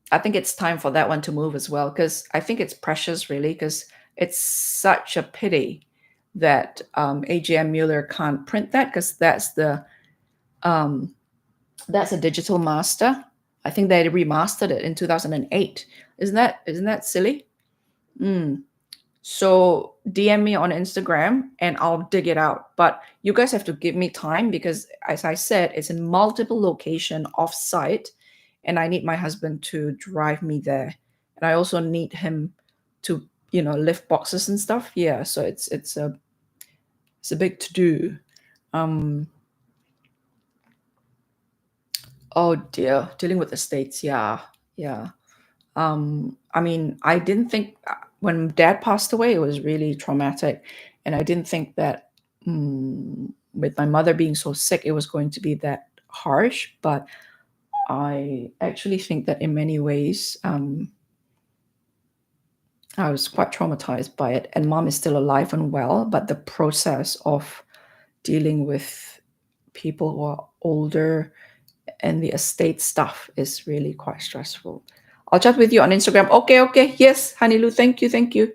I think it's time for that one to move as well, because I think it's precious, really, because it's such a pity that AGM Mueller can't print that, because that's a digital master. I think they remastered it in 2008. Isn't that silly? So DM me on Instagram and I'll dig it out. But you guys have to give me time because, as I said, it's in multiple location off site, and I need my husband to drive me there, and I also need him to lift boxes and stuff. Yeah, so it's a big to do. Um, oh dear, dealing with the states. Yeah, yeah. I mean, I didn't think when dad passed away, it was really traumatic. And I didn't think that with my mother being so sick, it was going to be that harsh. But I actually think that in many ways, I was quite traumatized by it. And mom is still alive and well, but the process of dealing with people who are older and the estate stuff is really quite stressful. I'll chat with you on Instagram. Okay, okay. Yes, Honey Lou, thank you, thank you.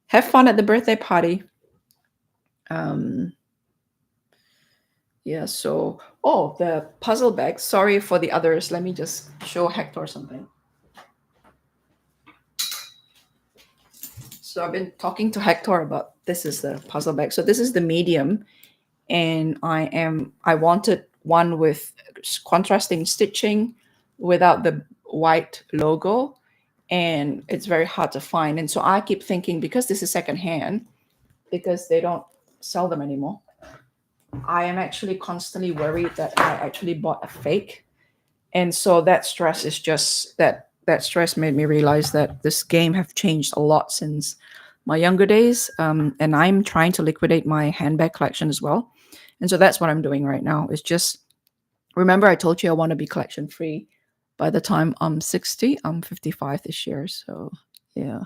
Have fun at the birthday party. Yeah, so the puzzle bag. Sorry for the others. Let me just show Hector something. So I've been talking to Hector about this is the puzzle bag. So this is the medium, and I wanted one with contrasting stitching without the white logo, and it's very hard to find. And so I keep thinking, because this is secondhand, because they don't sell them anymore, I am actually constantly worried that I actually bought a fake. And so that stress is just that stress made me realize that this game have changed a lot since my younger days. And I'm trying to liquidate my handbag collection as well. And so that's what I'm doing right now. It's just, remember I told you I want to be collection free by the time I'm 60. I'm 55 this year. So yeah.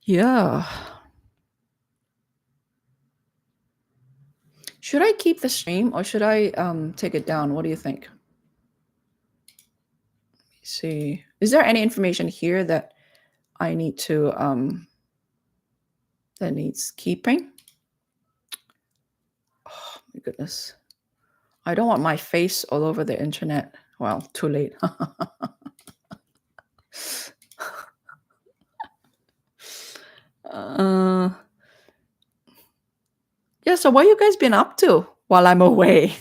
Yeah. Should I keep the stream or should I take it down? What do you think? Let me see. Is there any information here that I need to that needs keeping? Oh my goodness. I don't want my face all over the internet. Well, too late. Yeah, so what you guys been up to while I'm away?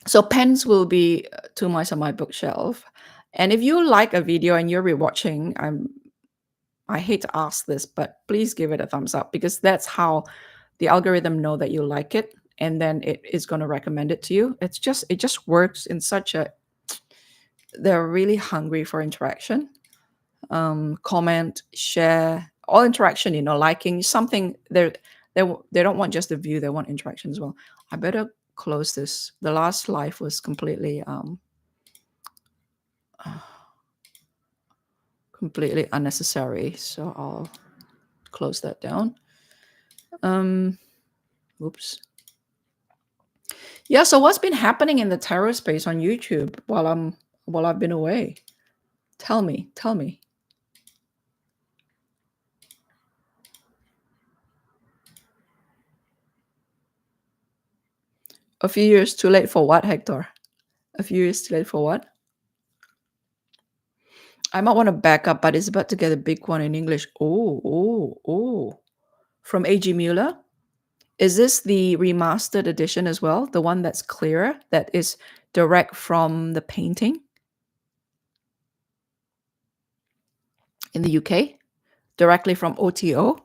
So pens will be too much on my bookshelf. And if you like a video and you're rewatching, I hate to ask this, but please give it a thumbs up, because that's how the algorithm know that you like it, and then it is going to recommend it to you. It just works in such a, they're really hungry for interaction. Comment, share, all interaction, liking something. They don't want just a view, they want interaction as well. I better close this. The last live was completely completely unnecessary, so I'll close that down. Oops. Yeah, so what's been happening in the tarot space on YouTube while I've been away? Tell me. A few years too late for what, Hector? A few years too late for what? I might want to back up, but it's about to get a big one in English. Oh. From A.G. Mueller. Is this the remastered edition as well? The one that's clearer, that is direct from the painting in the UK? Directly from OTO?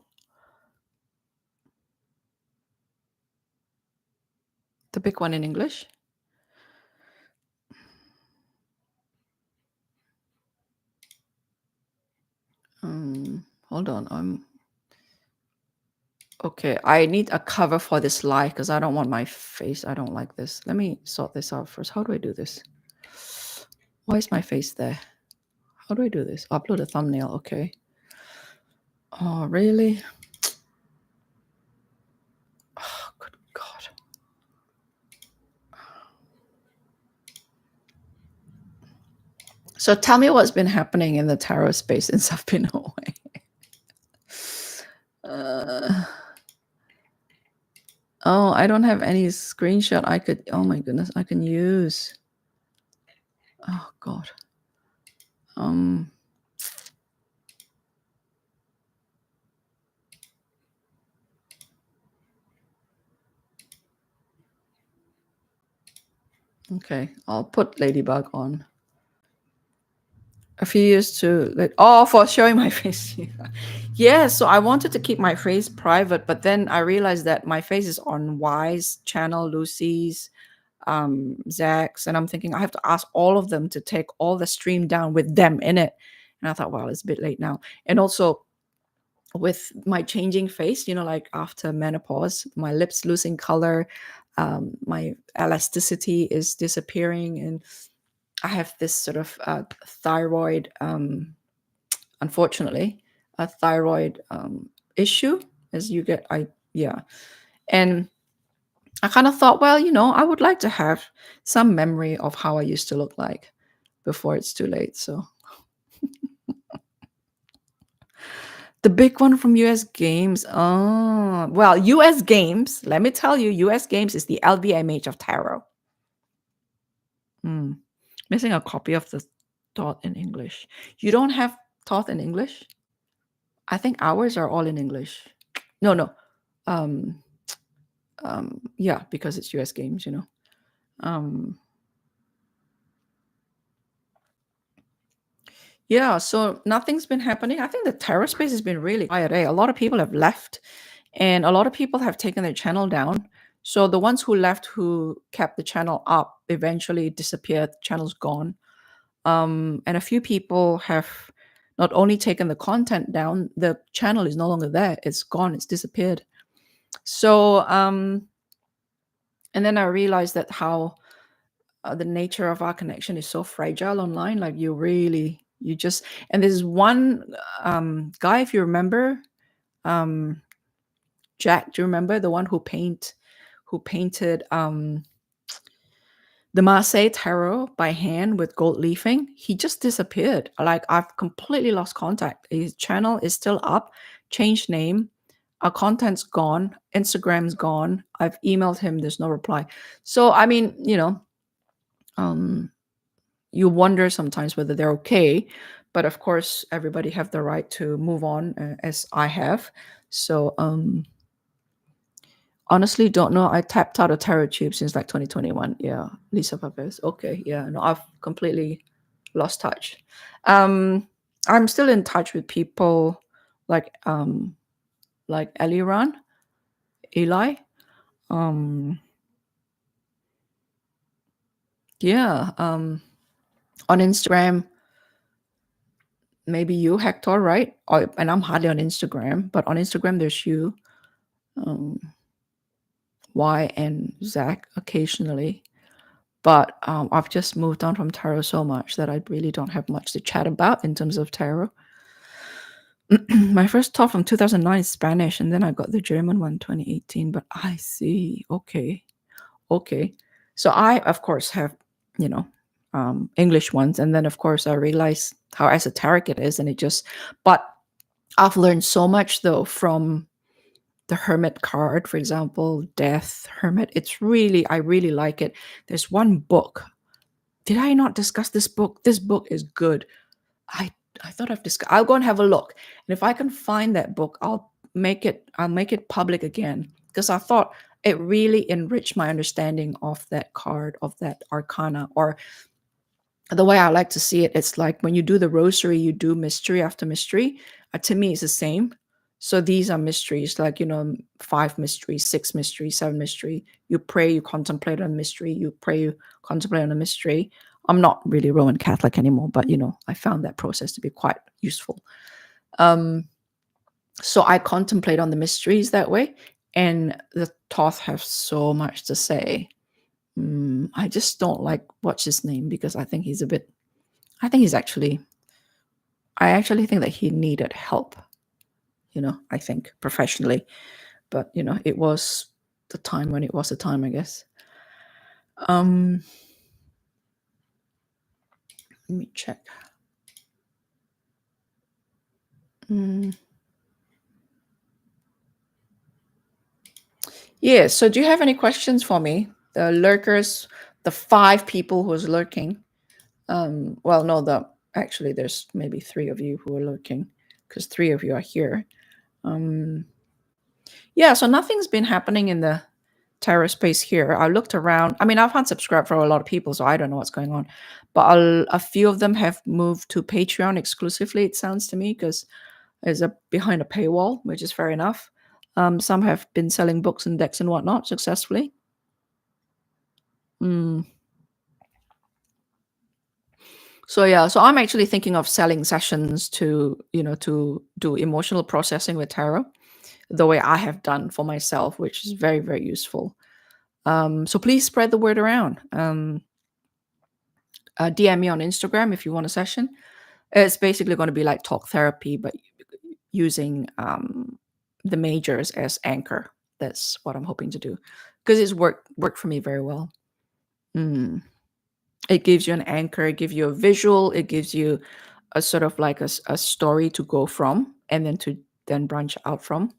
The big one in English? Hold on. Okay, I need a cover for this live because I don't want my face. I don't like this. Let me sort this out first. How do I do this? Why is my face there? How do I do this? Upload a thumbnail. Okay. Oh, really? Oh, good God. So tell me what's been happening in the tarot space since I've been away. Oh, I don't have any screenshot I could, oh my goodness, I can use. Oh God. Okay, I'll put Ladybug on. A few years to oh, for showing my face. Yeah, so I wanted to keep my face private, but then I realized that my face is on Y's channel, Lucy's, Zach's, and I'm thinking I have to ask all of them to take all the stream down with them in it. And I thought, well, it's a bit late now. And also with my changing face, like after menopause, my lips losing color, my elasticity is disappearing, and I have this sort of thyroid, unfortunately, a thyroid issue as you get, yeah. And I kind of thought, well, I would like to have some memory of how I used to look like before it's too late. So the big one from US Games. Oh, well, US Games, let me tell you, US Games is the LVMH of tarot. Hmm. Missing a copy of the Thoth in English. You don't have Thoth in English? I think ours are all in English. No, no. Um, yeah, because it's US Games. Um, yeah, so nothing's been happening. I think the tarot space has been really quiet. A lot of people have left, and a lot of people have taken their channel down. So the ones who left, who kept the channel up, eventually disappeared. The channel's gone. And a few people have not only taken the content down, the channel is no longer there. It's gone. It's disappeared. So, and then I realized that how the nature of our connection is so fragile online. Like you just, and there's one guy, if you remember, um, Jack. Do you remember the one who painted the Marseille Tarot by hand with gold leafing? He just disappeared. Like, I've completely lost contact. His channel is still up, changed name. Our content's gone. Instagram's gone. I've emailed him. There's no reply. So, I mean, um, you wonder sometimes whether they're okay. But of course, everybody have the right to move on, as I have. So, honestly, don't know. I tapped out a tarot tube since like 2021. Yeah, Lisa Papez. Okay, yeah, no, I've completely lost touch. I'm still in touch with people like Eliran, Eli. Um, yeah, on Instagram, maybe you, Hector, right? And I'm hardly on Instagram, but on Instagram there's you, um, Y, and Zach occasionally. But I've just moved on from tarot so much that I really don't have much to chat about in terms of tarot. My first talk from 2009 is Spanish, and then I got the German one 2018. But I see. Okay. Okay. So I, of course, have, you know, English ones. And then, of course, I realize how esoteric it is. And but I've learned so much, though, from the Hermit card, for example, Death, Hermit. I really like it. There's one book. Did I not discuss this book? This book is good. I I thought I've discussed. I'll go and have a look, and if I can find that book, I'll make it public again, because I thought it really enriched my understanding of that card, of that arcana. Or the way I like to see it, it's like when you do the rosary, you do mystery after mystery. To me, it's the same. So these are mysteries, like, 5 mysteries, 6 mysteries, 7 mystery. You pray, you contemplate on mystery. You pray, you contemplate on a mystery. I'm not really Roman Catholic anymore, but I found that process to be quite useful. So I contemplate on the mysteries that way, and the Thoth have so much to say. I just don't like what's his name, because I think he's a bit. I think he's actually. I actually think that he needed help. I think professionally, but it was the time when it was the time, I guess. Let me check. Yeah. So, do you have any questions for me? The lurkers, the 5 people who's lurking. Well, no, actually there's maybe 3 of you who are lurking, because 3 of you are here. Yeah. So nothing's been happening in the tarot space here, I looked around. I mean, I've unsubscribed for a lot of people, so I don't know what's going on. But a few of them have moved to Patreon exclusively, it sounds to me, because there's a behind a paywall, which is fair enough. Some have been selling books and decks and whatnot successfully. So yeah, so I'm actually thinking of selling sessions to, to do emotional processing with tarot, the way I have done for myself, which is very, very useful. So please spread the word around. DM me on Instagram if you want a session. It's basically going to be like talk therapy, but using the majors as anchor. That's what I'm hoping to do, because it's worked for me very well. It gives you an anchor, it gives you a visual, it gives you a sort of like a story to go from, and then branch out from.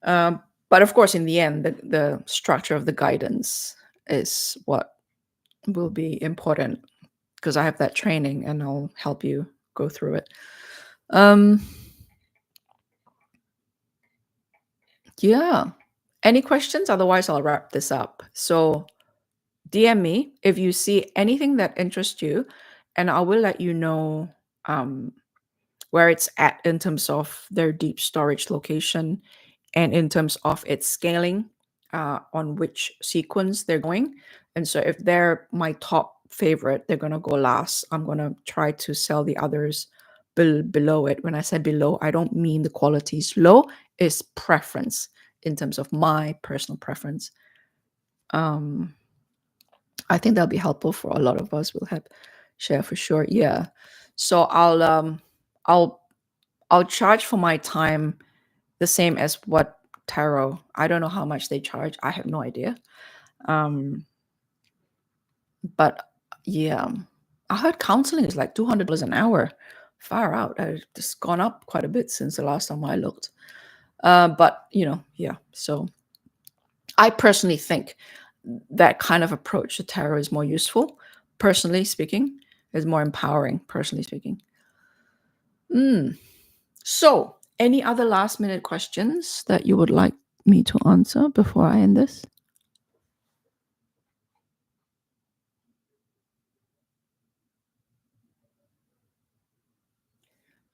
But of course, in the end, the structure of the guidance is what will be important, because I have that training and I'll help you go through it. Yeah. Any questions? Otherwise, I'll wrap this up. So DM me if you see anything that interests you, and I will let you know where it's at in terms of their deep storage location and in terms of its scaling, on which sequence they're going. And so if they're my top favorite, they're going to go last. I'm going to try to sell the others below it. When I say below, I don't mean the quality is low, it's preference in terms of my personal preference. I think that'll be helpful for a lot of us. We'll have share for sure. Yeah. So I'll charge for my time the same as what tarot. I don't know how much they charge. I have no idea. But yeah, I heard counseling is like $200 an hour. Far out. It's gone up quite a bit since the last time I looked. But yeah. So I personally think that kind of approach to tarot is more useful, personally speaking, is more empowering, personally speaking. So, any other last minute questions that you would like me to answer before I end this?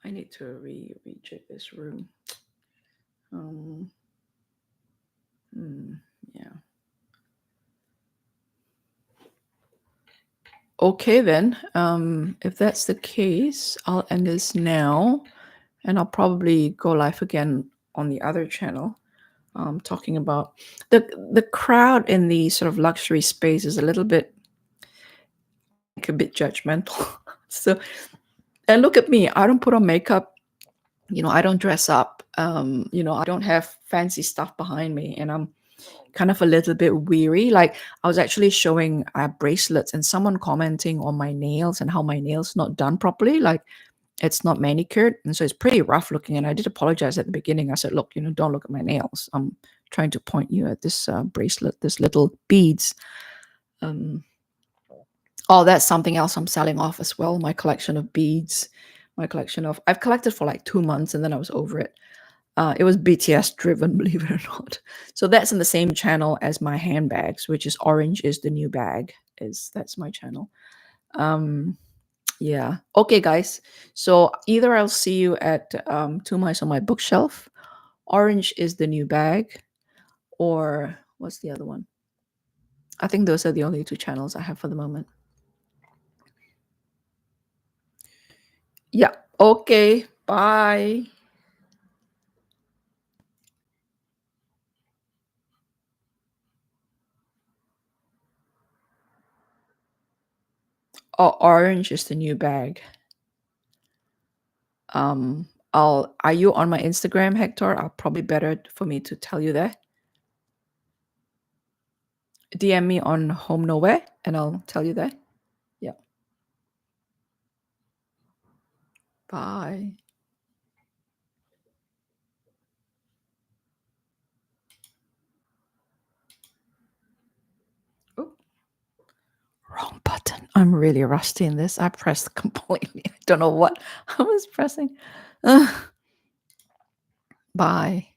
I need to recheck this room. Yeah. Okay, then. If that's the case, I'll end this now, and I'll probably go live again on the other channel, talking about the crowd in the sort of luxury space is a little bit, like, a bit judgmental. So, and look at me, I don't put on makeup, I don't dress up, I don't have fancy stuff behind me, and I'm kind of a little bit weary. Like, I was actually showing bracelets and someone commenting on my nails and how my nails not done properly, like it's not manicured, and so it's pretty rough looking. And I did apologize at the beginning. I said, look, don't look at my nails. I'm trying to point you at this bracelet, this little beads. Oh, that's something else I'm selling off as well. My collection of beads, I've collected for like 2 months and then I was over it. It was BTS driven, believe it or not. So that's in the same channel as my handbags, which is Orange is the New Bag. That's my channel. Yeah. Okay, guys. So either I'll see you at Two Mice on My Bookshelf, Orange is the New Bag, or what's the other one? I think those are the only two channels I have for the moment. Yeah. Okay. Bye. Oh, Orange is the New Bag. Are you on my Instagram, Hector? I'll probably better for me to tell you there. DM me on Home Nowhere and I'll tell you there. Yeah. Bye. Oh, wrong button. I'm really rusty in this. I pressed completely. I don't know what I was pressing. Bye.